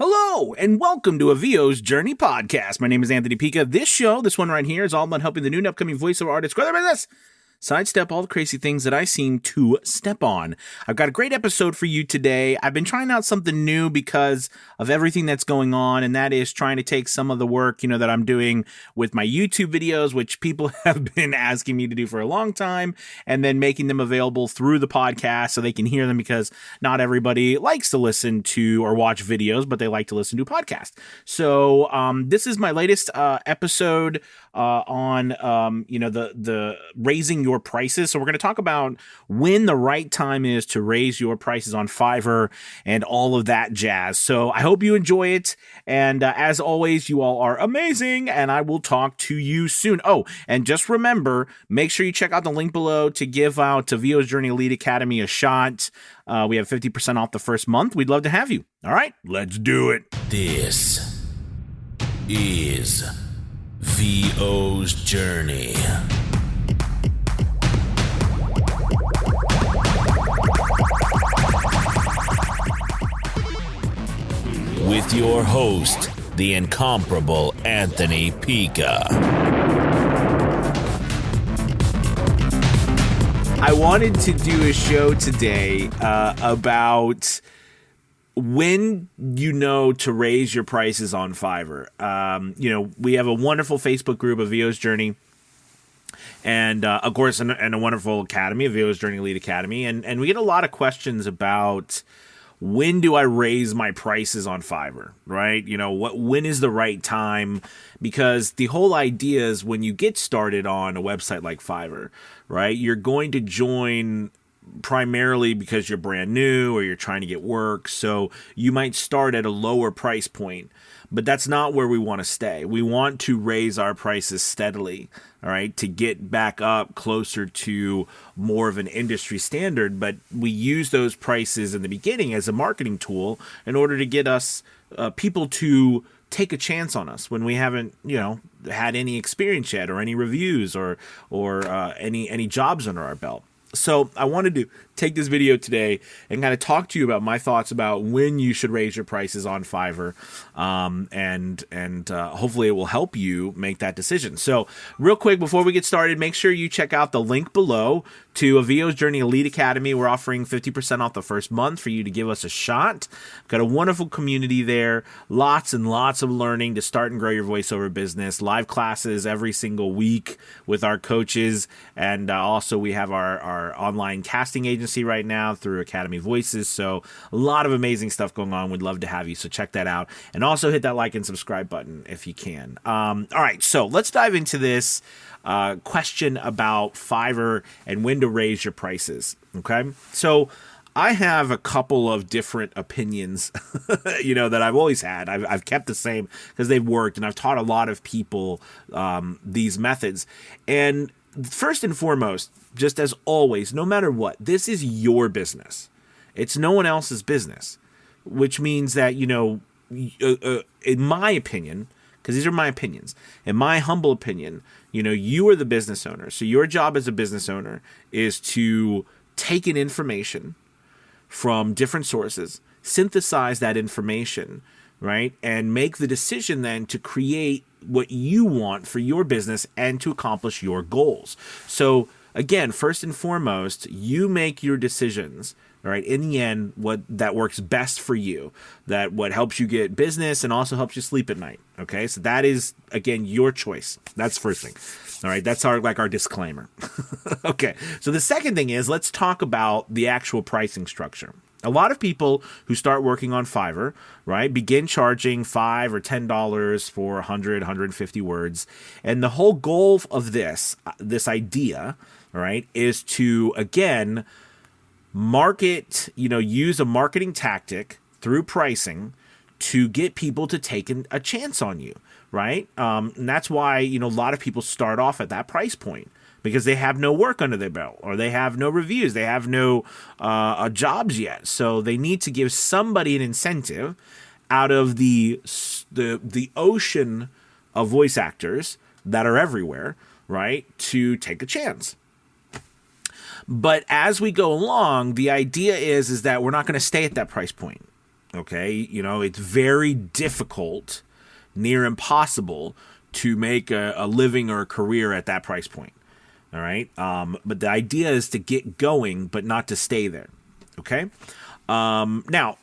Hello, and welcome to a VO's Journey podcast. My name is Anthony Pica. This one right here, is all about helping the new and upcoming voiceover artists grow their business, sidestep all the crazy things that I seem to step on. I've got a great episode for you today. I've been trying out something new because of everything that's going on, and that is trying to take some of the work, that I'm doing with my YouTube videos, which people have been asking me to do for a long time, and then making them available through the podcast so they can hear them, because not everybody likes to listen to or watch videos, but they like to listen to podcasts. So this is my latest episode on the raising your prices. So we're going to talk about when the right time is to raise your prices on Fiverr and all of that jazz. So I hope you enjoy it. And as always, you all are amazing, and I will talk to you soon. Oh, and just remember, make sure you check out the link below to give out to VO's Journey Elite Academy a shot. We have 50% off the first month. We'd love to have you. All right, let's do it. This is VO's Journey. With your host, the incomparable Anthony Pica. I wanted to do a show today about when to raise your prices on Fiverr. We have a wonderful Facebook group of VO's Journey, and of course, and a wonderful academy, of VO's Journey Elite Academy, and we get a lot of questions about when do I raise my prices on Fiverr, right? When is the right time? Because the whole idea is, when you get started on a website like Fiverr, right, you're going to join primarily because you're brand new or you're trying to get work. So you might start at a lower price point, but that's not where we want to stay. We want to raise our prices steadily, all right, to get back up closer to more of an industry standard. But we use those prices in the beginning as a marketing tool in order to get us people to take a chance on us when we haven't, had any experience yet, or any reviews, or any jobs under our belt. So I wanted to take this video today and kind of talk to you about my thoughts about when you should raise your prices on Fiverr, and hopefully it will help you make that decision. So real quick, before we get started, make sure you check out the link below to VO's Journey Elite Academy. We're offering 50% off the first month for you to give us a shot. We've got a wonderful community there, lots and lots of learning to start and grow your voiceover business, live classes every single week with our coaches, and also we have our online casting agency right now through Academy Voices. So a lot of amazing stuff going on. We'd love to have you. So check that out. And also hit that like and subscribe button if you can. All right. So let's dive into this question about Fiverr and when to raise your prices. Okay. So I have a couple of different opinions, that I've always had. I've kept the same because they've worked, and I've taught a lot of people these methods. And first and foremost, just as always, no matter what, this is your business. It's no one else's business, which means that, in my opinion, because these are my opinions, in my humble opinion, you are the business owner. So your job as a business owner is to take in information from different sources, synthesize that information, right, and make the decision then to create what you want for your business and to accomplish your goals. So again, first and foremost, you make your decisions, all right, in the end, what that works best for you, that what helps you get business and also helps you sleep at night. Okay, so that is, again, your choice. That's the first thing. All right, that's our disclaimer. Okay, so the second thing is, let's talk about the actual pricing structure. A lot of people who start working on Fiverr, right, begin charging $5 or $10 for 100, 150 words. And the whole goal of this idea, all right, is to, again, market, use a marketing tactic through pricing to get people to take a chance on you, right? And that's why, a lot of people start off at that price point, because they have no work under their belt, or they have no reviews, they have no jobs yet. So they need to give somebody an incentive out of the ocean of voice actors that are everywhere, right, to take a chance. But as we go along, the idea is that we're not going to stay at that price point. Okay. It's very difficult, near impossible to make a living or a career at that price point. All right. But the idea is to get going, but not to stay there. Okay. Now,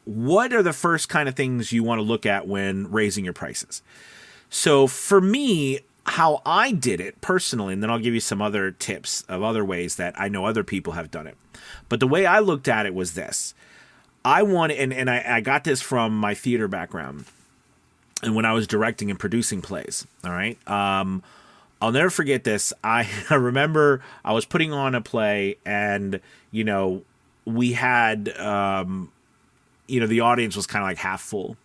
what are the first kind of things you want to look at when raising your prices? So for me, how I did it personally, and then I'll give you some other tips of other ways that I know other people have done it. But the way I looked at it was this. I got this from my theater background and when I was directing and producing plays. All right. I'll never forget this. I remember I was putting on a play and, we had, the audience was kind of like half full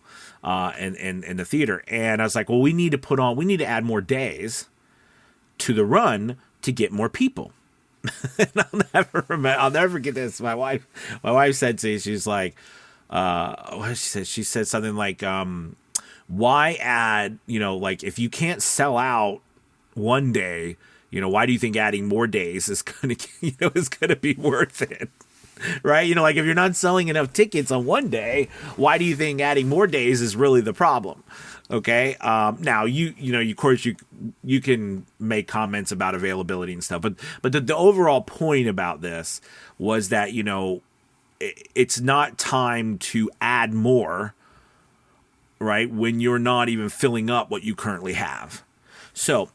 in the theater. And I was like, well, we need to add more days to the run to get more people. And I'll never forget this. My wife said to me, she's like, what she said? She said something like, why add, like if you can't sell out one day, why do you think adding more days is going to be worth it? Right? Like if you're not selling enough tickets on one day, why do you think adding more days is really the problem? Okay. Now of course you can make comments about availability and stuff, but the overall point about this was that, it's not time to add more, right? When you're not even filling up what you currently have. So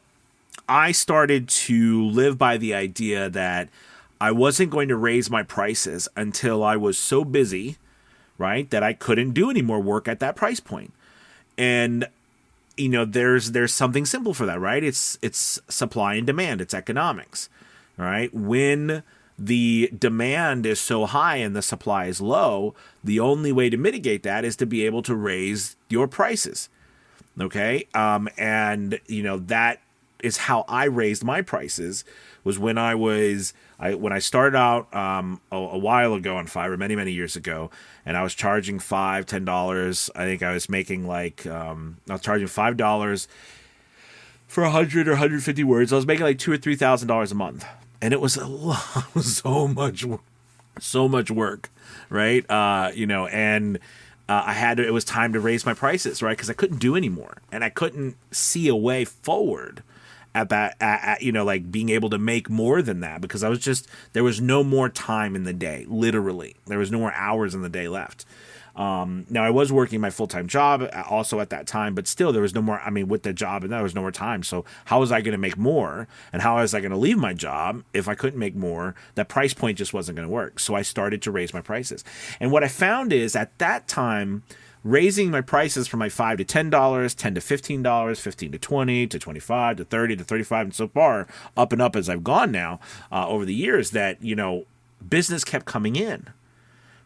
I started to live by the idea that I wasn't going to raise my prices until I was so busy, right, that I couldn't do any more work at that price point. And, there's something simple for that, right? It's supply and demand. It's economics, right? When the demand is so high and the supply is low, the only way to mitigate that is to be able to raise your prices. Okay. And that is how I raised my prices, was when I started out a while ago on Fiverr, many, many years ago, and I was charging $5-10. I think I was making I was charging $5 for 100 or 150 words. I was making like $2,000 or $3,000 a month. And it was so much work, right? It was time to raise my prices, right? Because I couldn't do anymore, and I couldn't see a way forward at that, like being able to make more than that, because there was no more time in the day. Literally, there was no more hours in the day left. Now I was working my full-time job also at that time, but still there was no more, with the job and there was no more time. So how was I going to make more? And how was I going to leave my job if I couldn't make more? That price point just wasn't going to work. So I started to raise my prices. And what I found is at that time, raising my prices from like $5 to $10, $10 to $15, $15 to $20 to $25 to $30 to $35, and so far up and up as I've gone now over the years, that, business kept coming in.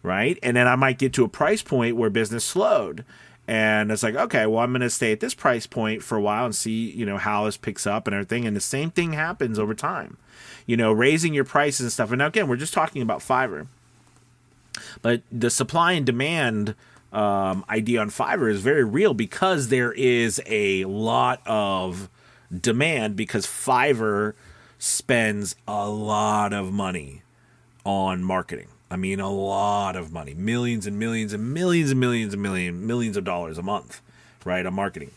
Right. And then I might get to a price point where business slowed. And it's like, okay, well, I'm going to stay at this price point for a while and see, how this picks up and everything. And the same thing happens over time, raising your prices and stuff. And now, again, we're just talking about Fiverr. But the supply and demand idea on Fiverr is very real, because there is a lot of demand, because Fiverr spends a lot of money on marketing. A lot of money, millions and millions and millions and millions and millions of dollars a month, right, on marketing.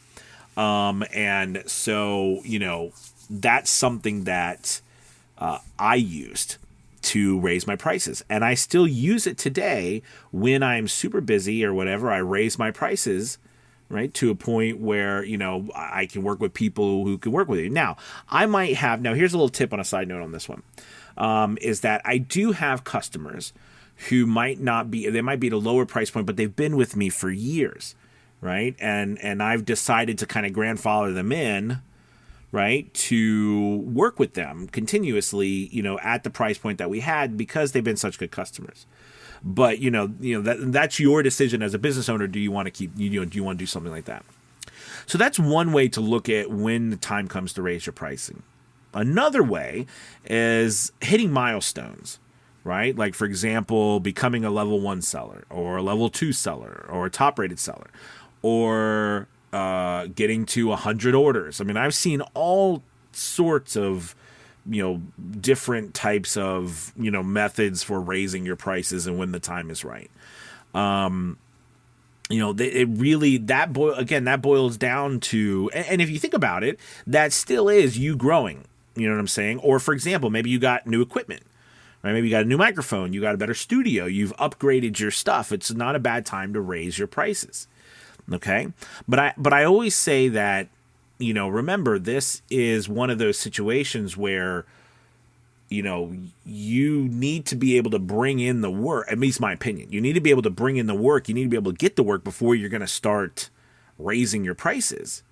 And so, that's something that I used to raise my prices. And I still use it today when I'm super busy or whatever. I raise my prices, right, to a point where, I can work with people who can work with you. Now, here's a little tip on a side note on this one. Is that I do have customers who might be at a lower price point, but they've been with me for years, right? And I've decided to kind of grandfather them in, right, to work with them continuously, at the price point that we had, because they've been such good customers. But, that's your decision as a business owner. Do you want to do you want to do something like that? So that's one way to look at when the time comes to raise your pricing. Another way is hitting milestones, right? Like, for example, becoming a level 1 seller, or a level 2 seller, or a top rated seller, or getting to 100 orders. I've seen all sorts of, different types of, methods for raising your prices and when the time is right. it really, that boils down to, and if you think about it, that still is you growing. You know what I'm saying? Or for example, maybe you got new equipment, right? Maybe you got a new microphone, you got a better studio, you've upgraded your stuff. It's not a bad time to raise your prices. Okay. But I always say that, remember, this is one of those situations where, you need to be able to bring in the work, at least my opinion. You need to be able to bring in the work. You need to be able to get the work before you're going to start raising your prices.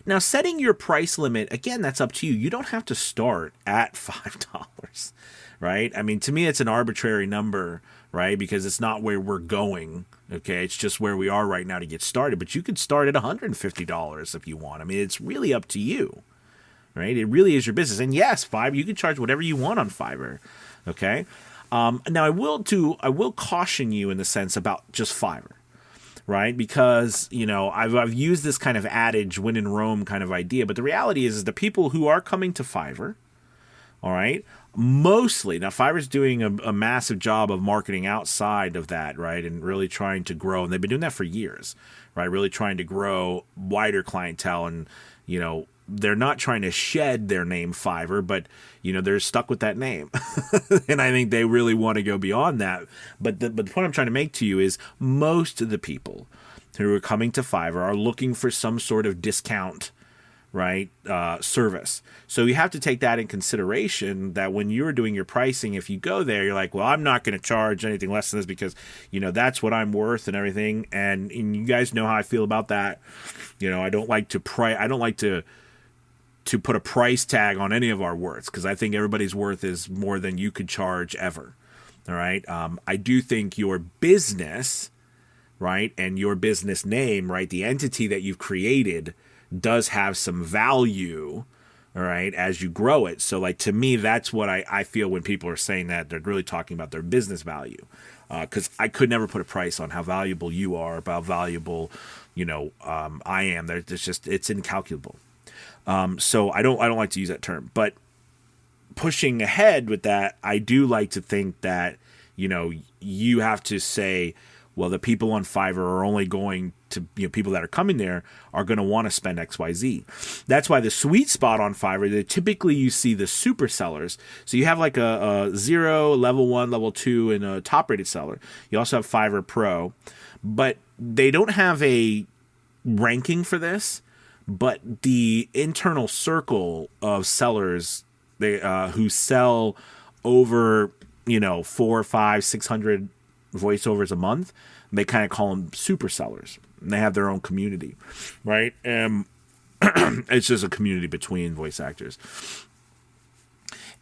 Now, setting your price limit, again, that's up to you. You don't have to start at $5, right? I mean, to me, it's an arbitrary number, right? Because it's not where we're going, okay? It's just where we are right now to get started. But you could start at $150 if you want. I mean, it's really up to you. Right? It really is your business. And yes, Fiverr, you can charge whatever you want on Fiverr. Okay. Now I will caution you in the sense about just Fiverr, right? Because, I've used this kind of adage, when in Rome kind of idea, but the reality is the people who are coming to Fiverr, all right, mostly, now Fiverr's doing a massive job of marketing outside of that, right? And really trying to grow. And they've been doing that for years, right? Really trying to grow wider clientele and, they're not trying to shed their name Fiverr, but, they're stuck with that name. And I think they really want to go beyond that. But the point I'm trying to make to you is most of the people who are coming to Fiverr are looking for some sort of discount, right, service. So you have to take that in consideration, that when you're doing your pricing, if you go there, you're like, well, I'm not going to charge anything less than this because, that's what I'm worth and everything. And you guys know how I feel about that. I don't like to put a price tag on any of our worths, because I think everybody's worth is more than you could charge ever. All right. I do think your business, right, and your business name, right, the entity that you've created does have some value, all right, as you grow it. So, like, to me, that's what I feel when people are saying that. They're really talking about their business value, because I could never put a price on how valuable you are, about valuable, I am. It's incalculable. So I don't like to use that term, but pushing ahead with that, I do like to think that, you have to say, well, the people on Fiverr are only going to, people that are coming there are going to want to spend X, Y, Z. That's why the sweet spot on Fiverr, typically you see the super sellers. So you have like a 0, level 1, level 2, and a top rated seller. You also have Fiverr Pro, but they don't have a ranking for this. But the internal circle of sellers, who sell over, 4, 5, 600 voiceovers a month, they kind of call them super sellers. And they have their own community, right? It's just a community between voice actors.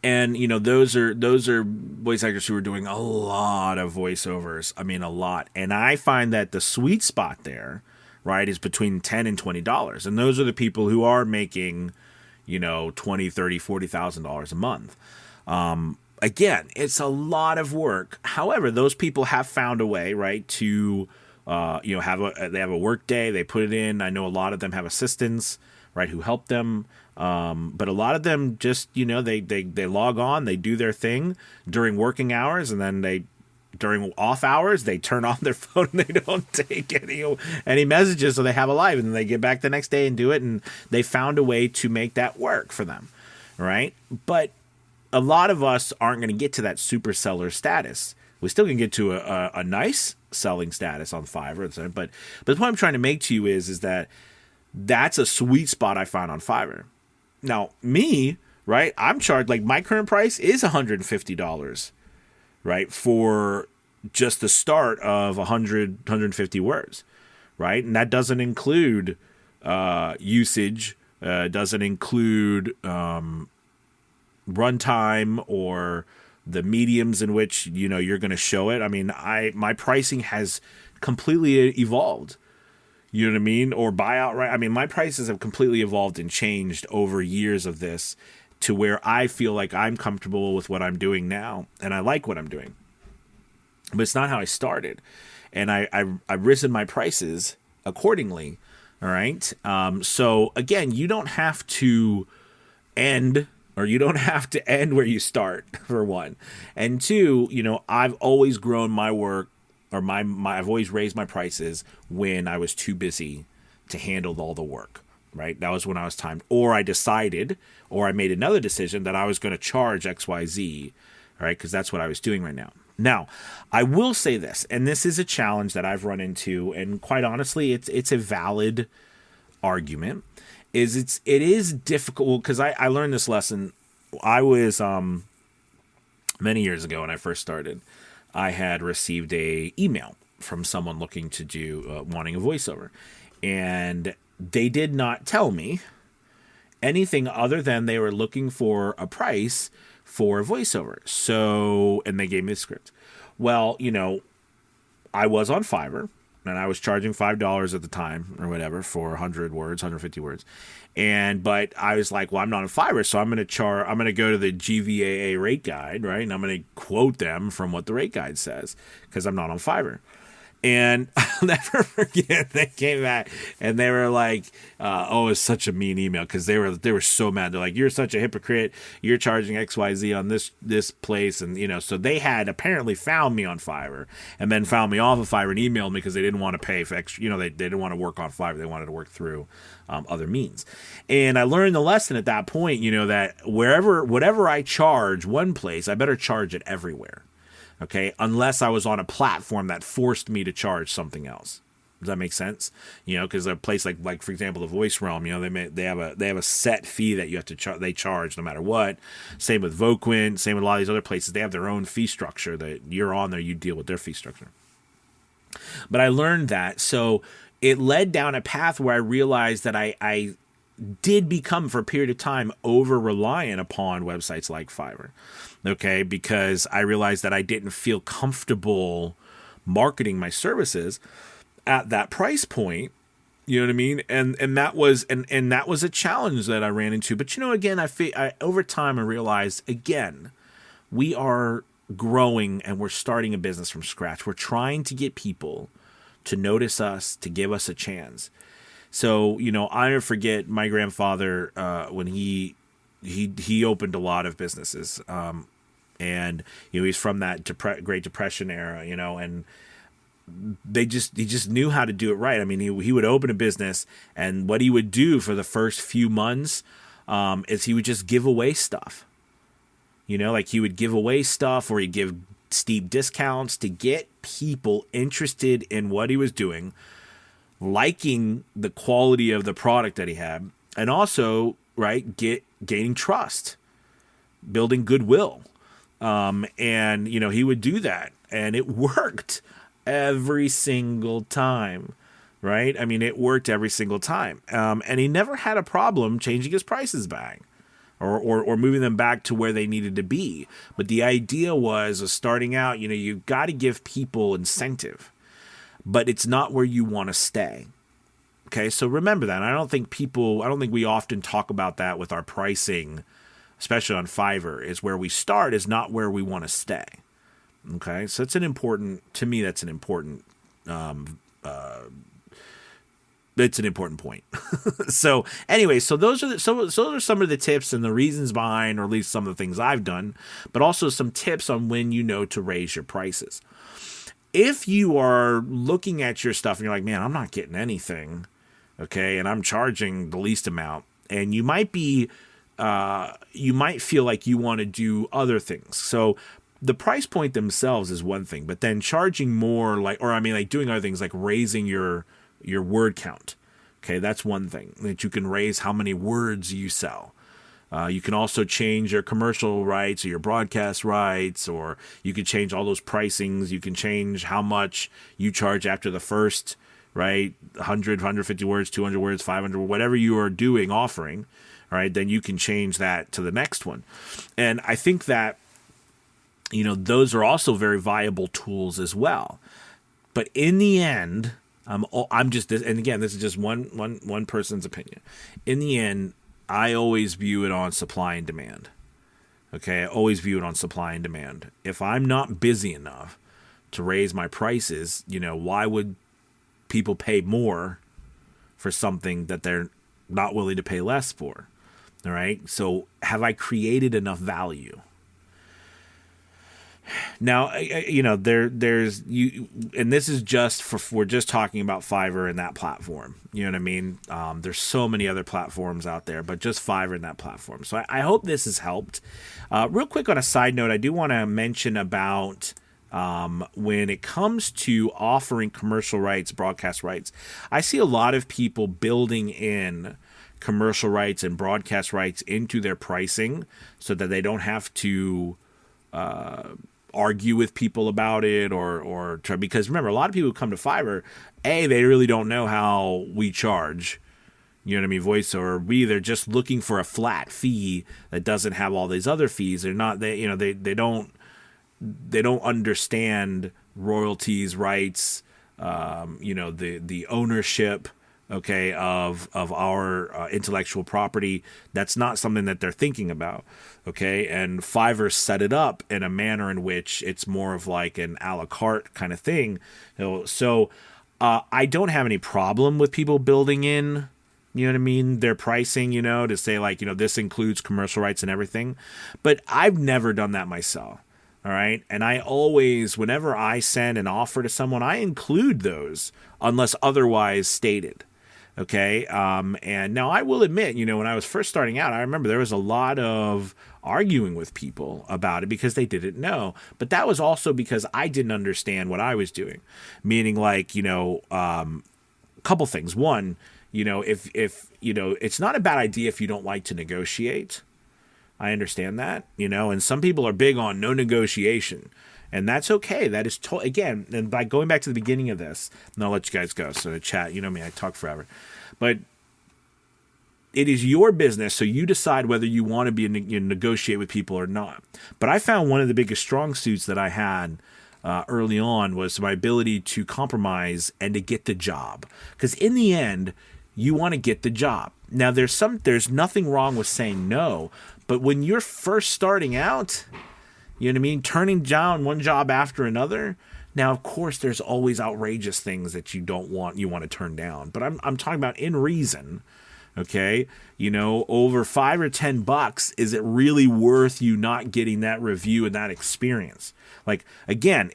And, those are voice actors who are doing a lot of voiceovers. I mean, a lot. And I find that the sweet spot there, right, is between $10 and $20. And those are the people who are making, $20, $30, $40,000 a month. Again, it's a lot of work. However, those people have found a way, right, to, they have a work day, they put it in. I know a lot of them have assistants, right, who help them. But a lot of them just, they log on, they do their thing during working hours, and then during off hours, they turn off their phone and they don't take any messages, so they have a life, and then they get back the next day and do it, and they found a way to make that work for them, right? But a lot of us aren't going to get to that super seller status. We still can get to a nice selling status on Fiverr, but the point I'm trying to make to you is that that's a sweet spot I found on Fiverr. Now, me, right, I'm charged, like, my current price is $150, right, for just the start of 150 words, right? And that doesn't include usage, doesn't include runtime or the mediums in which, you're going to show it. I mean, my pricing has completely evolved. You know what I mean? Or buyout, right? I mean, my prices have completely evolved and changed over years of this to where I feel like I'm comfortable with what I'm doing now, and I like what I'm doing. But it's not how I started. And I've risen my prices accordingly, all right? So, again, you don't have to end where you start, for one. And two, I've always grown my work or I've always raised my prices when I was too busy to handle all the work, right? That was when I was timed, or I decided, or I made another decision that I was going to charge XYZ, right? Because that's what I was doing right now. Now, I will say this, and this is a challenge that I've run into, and quite honestly, it's a valid argument. It is difficult because I learned this lesson. I was many years ago when I first started. I had received a email from someone looking to do wanting a voiceover, and they did not tell me anything other than they were looking for a price for a voiceover. So, and they gave me the script. Well, I was on Fiverr, and I was charging $5 at the time or whatever for 100 words, 150 words. But I was like, well, I'm not on Fiverr, so I'm going to go to the GVAA rate guide, right? And I'm going to quote them from what the rate guide says because I'm not on Fiverr. And I'll never forget, they came back and they were like, oh, it's such a mean email, because they were so mad. They're like, you're such a hypocrite. You're charging XYZ on this place. And, so they had apparently found me on Fiverr and then found me off of Fiverr and emailed me because they didn't want to pay for extra, they didn't want to work on Fiverr. They wanted to work through other means. And I learned the lesson at that point, that whatever I charge one place, I better charge it everywhere. Okay, unless I was on a platform that forced me to charge something else. Does that make sense? Because a place like for example, the Voice Realm, they have a set fee that you have to they charge no matter what. Same with Voquent, same with a lot of these other places. They have their own fee structure that you're on there. You deal with their fee structure. But I learned that, so it led down a path where I realized that I did become, for a period of time, over reliant upon websites like Fiverr. Okay, because I realized that I didn't feel comfortable marketing my services at that price point. You know what I mean? And that was and that was a challenge that I ran into. But again, I over time I realized, again, we are growing and we're starting a business from scratch. We're trying to get people to notice us, to give us a chance. So, I never forget my grandfather when he opened a lot of businesses. And he's from that Great Depression era, and he just knew how to do it right. I mean, he would open a business, and what he would do for the first few months is he would just give away stuff. Like he would give away stuff, or he'd give steep discounts to get people interested in what he was doing, liking the quality of the product that he had, and also, right, gaining trust, building goodwill. And he would do that, and it worked every single time, right? I mean, it worked every single time. And he never had a problem changing his prices back or moving them back to where they needed to be. But the idea was starting out, you've got to give people incentive, but it's not where you want to stay. Okay. So remember that. I don't think we often talk about that with our pricing, especially on Fiverr, is where we start is not where we want to stay. Okay, so that's an important point. So anyway, so those are some of the tips and the reasons behind, or at least some of the things I've done, but also some tips on when to raise your prices. If you are looking at your stuff and you're like, man, I'm not getting anything, okay, and I'm charging the least amount, and you might feel like you want to do other things. So the price point themselves is one thing, but then charging more, doing other things like raising your word count. Okay, that's one thing that you can raise, how many words you sell. You can also change your commercial rights or your broadcast rights, or you can change all those pricings. You can change how much you charge after the first, right, 100, 150 words, 200 words, 500, whatever you are offering. All right, then you can change that to the next one. And I think that, those are also very viable tools as well. But in the end, I'm just, and again, this is just one person's opinion. In the end, I always view it on supply and demand. Okay, I always view it on supply and demand. If I'm not busy enough to raise my prices, why would people pay more for something that they're not willing to pay less for? All right. So have I created enough value? Now, there's you, and this is just we're just talking about Fiverr and that platform. You know what I mean? There's so many other platforms out there, but just Fiverr and that platform. So I hope this has helped. Real quick on a side note, I do want to mention about when it comes to offering commercial rights, broadcast rights. I see a lot of people building in commercial rights and broadcast rights into their pricing so that they don't have to argue with people about it or try, because remember, a lot of people who come to Fiverr, they really don't know how we charge, you know what I mean, voice, or they're just looking for a flat fee that doesn't have all these other fees. They're not, they don't understand royalties, rights, the ownership, okay, of our intellectual property. That's not something that they're thinking about, okay? And Fiverr set it up in a manner in which it's more of like an a la carte kind of thing. So I don't have any problem with people building in, you know what I mean, their pricing, to say like, this includes commercial rights and everything. But I've never done that myself. All right. And I always, whenever I send an offer to someone, I include those unless otherwise stated. Okay. And now I will admit, when I was first starting out, I remember there was a lot of arguing with people about it because they didn't know. But that was also because I didn't understand what I was doing. Meaning like, a couple things. One, if it's not a bad idea if you don't like to negotiate. I understand that, and some people are big on no negotiation, and that's okay. That is, again, and by going back to the beginning of this, and I'll let you guys go. So chat, you know me, I talk forever, but it is your business. So you decide whether you want to negotiate with people or not. But I found one of the biggest strong suits that I had early on was my ability to compromise and to get the job. Because in the end, you want to get the job. Now there's nothing wrong with saying no. But when you're first starting out, you know what I mean, turning down one job after another. Now, of course, there's always outrageous things that you want to turn down. But I'm talking about in reason. Okay, over $5 or $10, is it really worth you not getting that review and that experience? Like, again,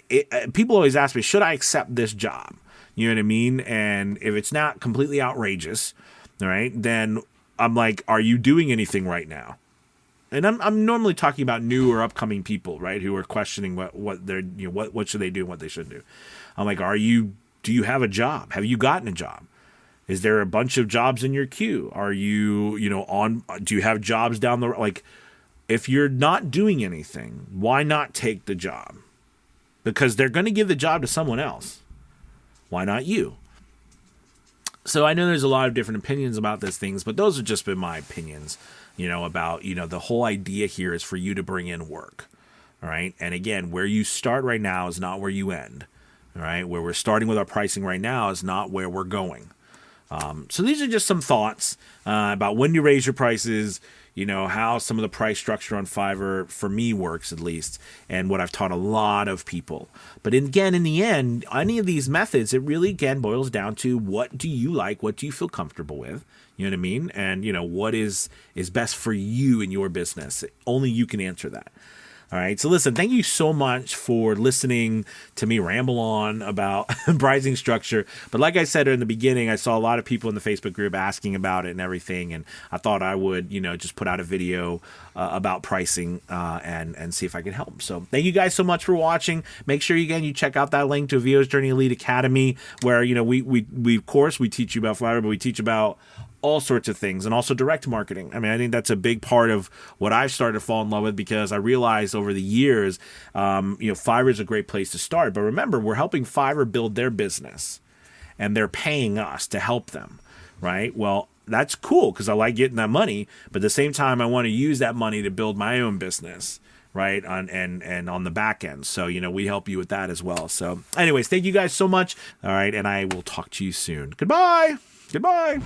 people always ask me, should I accept this job? You know what I mean? And if it's not completely outrageous, all right, then I'm like, are you doing anything right now? And I'm normally talking about new or upcoming people, right, who are questioning what they're, what should they do and what they shouldn't do. I'm like, do you have a job? Have you gotten a job? Is there a bunch of jobs in your queue? Are you, do you have jobs down the road? Like, if you're not doing anything, why not take the job? Because they're going to give the job to someone else. Why not you? So I know there's a lot of different opinions about these things, but those have just been my opinions, about, the whole idea here is for you to bring in work. All right. And again, where you start right now is not where you end. All right. Where we're starting with our pricing right now is not where we're going. So these are just some thoughts about when you raise your prices, how some of the price structure on Fiverr for me works, at least, and what I've taught a lot of people. But again, in the end, any of these methods, it really, again, boils down to what do you like? What do you feel comfortable with? You know what I mean? And, what is best for you in your business? Only you can answer that. All right. So listen, thank you so much for listening to me ramble on about pricing structure. But like I said in the beginning, I saw a lot of people in the Facebook group asking about it and everything. And I thought I would, just put out a video about pricing and see if I could help. So thank you guys so much for watching. Make sure, you check out that link to VO's Journey Elite Academy where, we of course, we teach you about Fiverr, but we teach about all sorts of things, and also direct marketing. I mean, I think that's a big part of what I've started to fall in love with because I realized over the years, Fiverr is a great place to start. But remember, we're helping Fiverr build their business, and they're paying us to help them, right? Well, that's cool because I like getting that money, but at the same time, I want to use that money to build my own business, right? And on the back end. So, we help you with that as well. So anyways, thank you guys so much. All right. And I will talk to you soon. Goodbye. Goodbye.